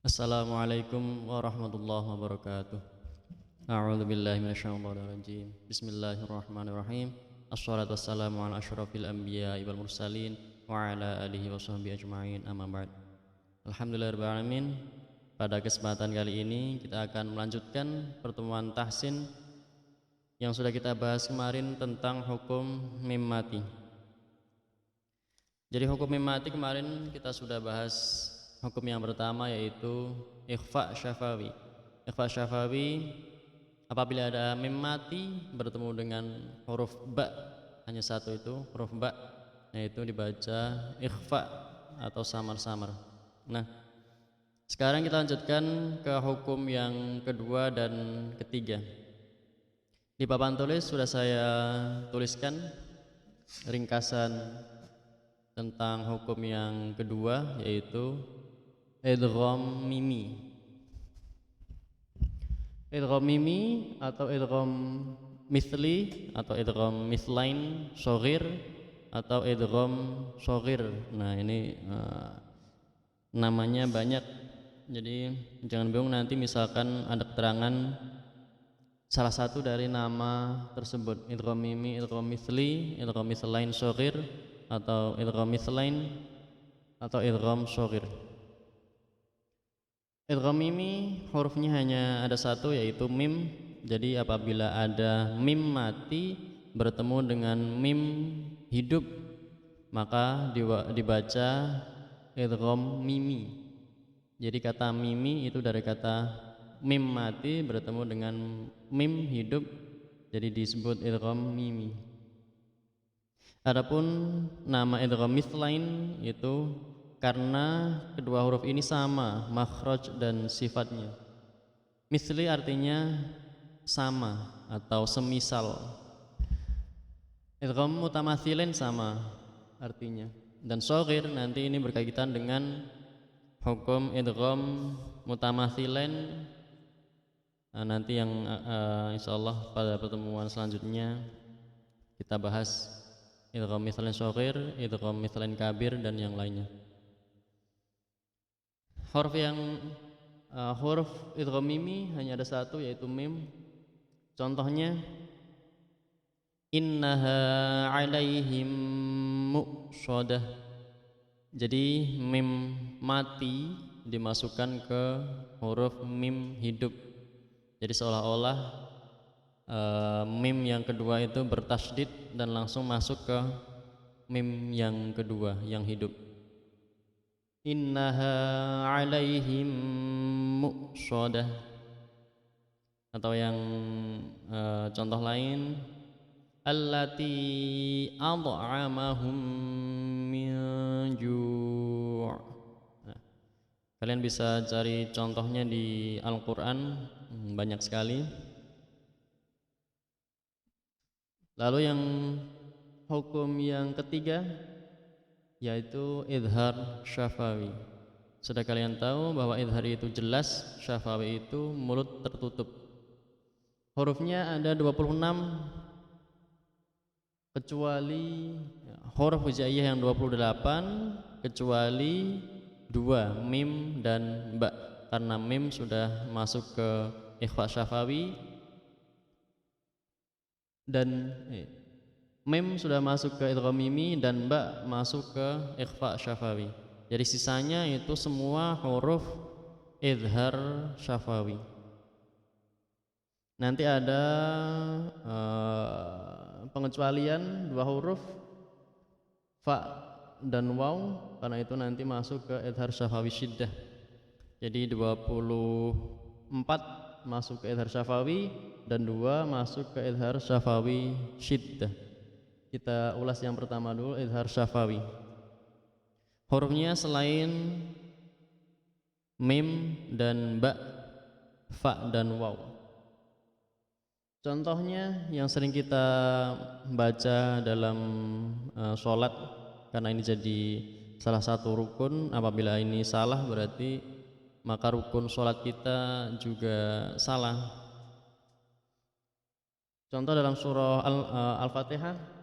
Assalamualaikum warahmatullahi wabarakatuh. A'udzu billahi minasyaitonir rajim. Bismillahirrahmanirrahim. Assalatu wassalamu ala asyrafil anbiya'i wal mursalin wa ala alihi washabbihi ajma'in. Amma ba'd. Alhamdulillahirabbil alamin. Pada kesempatan kali ini kita akan melanjutkan pertemuan tahsin yang sudah kita bahas kemarin tentang hukum mim mati. Jadi hukum mim mati kemarin kita sudah bahas hukum yang pertama yaitu ikhfa syafawi. Ikhfa syafawi apabila ada mim mati bertemu dengan huruf ba, hanya satu itu huruf ba, yaitu dibaca ikhfa atau samar-samar. Nah, sekarang kita lanjutkan ke hukum yang kedua dan ketiga. Di papan tulis sudah saya tuliskan ringkasan tentang hukum yang kedua yaitu idgham mimi. Idgham mimi atau idgham mithli atau idgham mithlain shaghir atau idgham shaghir. Nah, ini namanya banyak. Jadi jangan bingung nanti misalkan ada keterangan salah satu dari nama tersebut, idgham mimi, idgham mithli, idgham mithlain shaghir atau idgham mithlain atau idgham shaghir. Idgham mimi hurufnya hanya ada satu yaitu mim. Jadi apabila ada mim mati bertemu dengan mim hidup maka dibaca idgham mimi. Jadi kata mimi itu dari kata mim mati bertemu dengan mim hidup, jadi disebut idgham mimi. Adapun nama idgham mithlain itu karena kedua huruf ini sama makhraj dan sifatnya. Misli artinya sama atau semisal. Idgham mutamathilin sama artinya. Dan shaghir nanti ini berkaitan dengan hukum idgham mutamathilin. Nanti yang insyaallah pada pertemuan selanjutnya kita bahas idgham mithlain shaghir, idgham mithlain kabir dan yang lainnya. Huruf idgham mimi hanya ada satu yaitu mim. Contohnya innaha alaihim muqsadah. Jadi mim mati dimasukkan ke huruf mim hidup. Jadi seolah-olah mim yang kedua itu bertasydid dan langsung masuk ke mim yang kedua yang hidup. Innaha alaihim muqsadah. Atau yang contoh lain allati ad'amahum min ju'. Nah, kalian bisa cari contohnya di Al-Qur'an, banyak sekali. Lalu yang hukum yang ketiga yaitu idhar syafawi. Sudah kalian tahu bahwa idhar itu jelas, syafawi itu mulut tertutup. Hurufnya ada 26 kecuali huruf hijaiyah yang 28 kecuali dua, mim dan ba. Karena mim sudah masuk ke ikhfa syafawi dan mim sudah masuk ke idgham mimi dan ba masuk ke ikhfa syafawi. Jadi sisanya itu semua huruf idhar syafawi. Nanti ada pengecualian dua huruf fa dan waw, karena itu nanti masuk ke idhar syafawi syiddah. Jadi 24 masuk ke idhar syafawi dan 2 masuk ke idhar syafawi syiddah. Kita ulas yang pertama dulu, idhar syafawi. Hurufnya selain mim dan ba, fa dan waw. Contohnya yang sering kita baca dalam sholat, karena ini jadi salah satu rukun. Apabila ini salah berarti maka rukun sholat kita juga salah. Contoh dalam surah Al-Fatihah,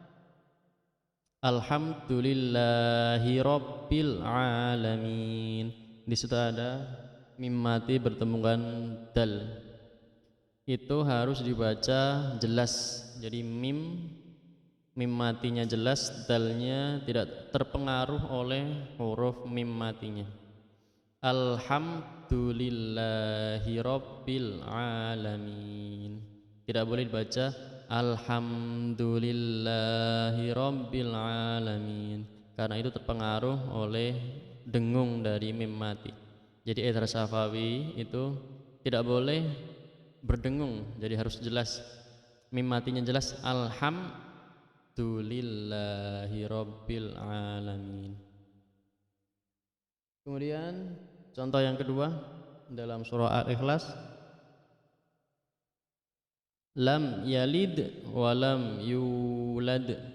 alhamdulillahi rabbil alamin. Di situ ada mim mati bertemu dengan dal itu harus dibaca jelas. Jadi mim matinya jelas, dalnya tidak terpengaruh oleh huruf mim matinya. Alhamdulillahi rabbil alamin. Tidak boleh dibaca alhamdulillahi rabbil alamin, karena itu terpengaruh oleh dengung dari mim mati. Jadi idhar syafawi itu tidak boleh berdengung, jadi harus jelas. Mim matinya jelas, alhamdulillahi rabbil alamin. Kemudian contoh yang kedua dalam surah Al-Ikhlas, lam yalid wa lam yulad.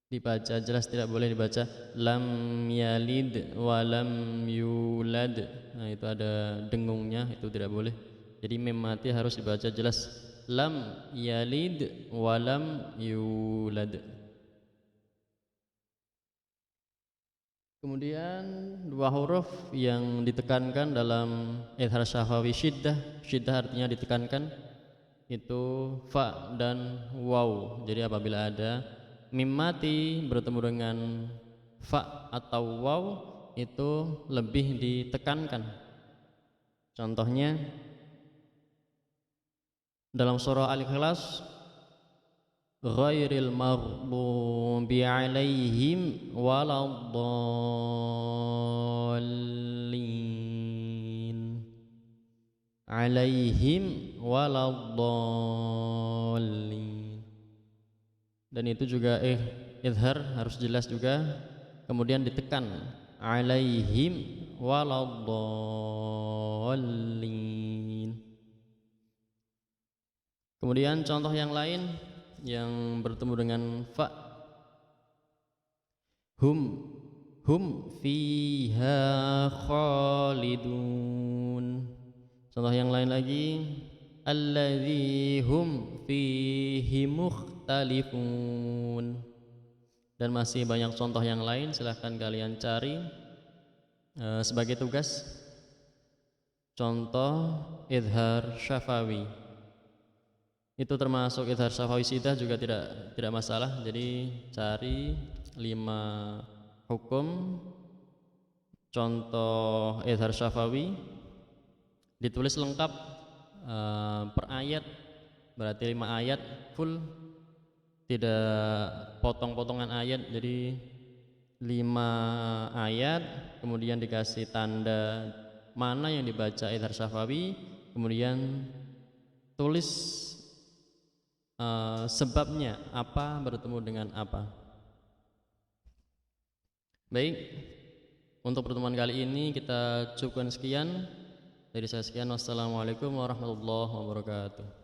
Dibaca jelas, tidak boleh dibaca lam yalid wa lam yulad. Nah, itu ada dengungnya, itu tidak boleh. Jadi mim mati harus dibaca jelas, lam yalid wa lam yulad. Kemudian dua huruf yang ditekankan dalam idhar syafawi syiddah artinya ditekankan, itu fa dan waw. Jadi apabila ada mim mati bertemu dengan fa atau waw itu lebih ditekankan. Contohnya dalam surah Al-Ikhlas, ghairil maghdubi alaihim waladdallin. Alaihim waladdallin. Dan itu juga idhar harus jelas juga, kemudian ditekan alaihim waladdallin. Kemudian contoh yang lain yang bertemu dengan fa, hum fiha khalidun. Contoh yang lain lagi, alladzi hum fihi mukhtalifun. Dan masih banyak contoh yang lain, silahkan kalian cari sebagai tugas. Contoh idhar syafawi itu termasuk idhar syafawi syiddah juga tidak masalah. Jadi cari 5 hukum contoh idhar syafawi, ditulis lengkap per ayat, berarti 5 ayat full, tidak potong-potongan ayat. Jadi 5 ayat, kemudian dikasih tanda mana yang dibaca idhar syafawi, kemudian tulis sebabnya apa bertemu dengan apa. Baik, untuk pertemuan kali ini kita cukupkan sekian. Dari saya sekian, wassalamualaikum warahmatullahi wabarakatuh.